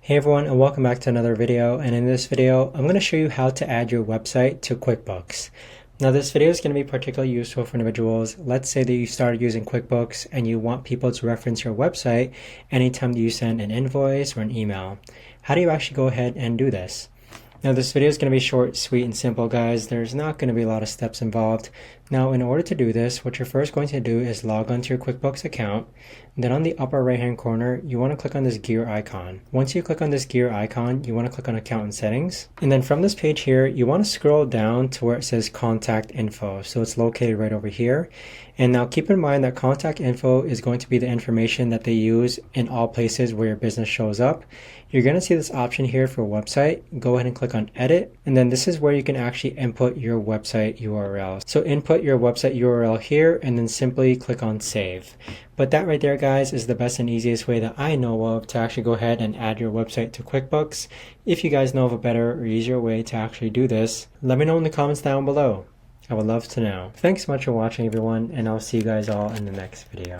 Hey everyone, and welcome back to another video. And in this video I'm going to show you how to add your website to QuickBooks. Now this video is going to be particularly useful for individuals. Let's say that you started using QuickBooks and you want people to reference your website anytime that you send an invoice or an email. How do you actually go ahead and do this? Now this video is going to be short, sweet, and simple, guys. There's not going to be a lot of steps involved. Now in order to do this, what you're first going to do is log onto your QuickBooks account. Then on the upper right hand corner, you want to click on this gear icon. Once you click on this gear icon, you want to click on Account and Settings. And then from this page here, you want to scroll down to where it says Contact Info. So it's located right over here. And now keep in mind that contact info is going to be the information that they use in all places where your business shows up. You're going to see this option here for website. Go ahead and click on Edit. And then this is where you can actually input your website URL. So input your website URL here and then simply click on Save. But that right there, guys, is the best and easiest way that I know of to actually go ahead and add your website to QuickBooks. If you guys know of a better or easier way to actually do this, let me know in the comments down below. I would love to know. Thanks so much for watching, everyone, and I'll see you guys all in the next video.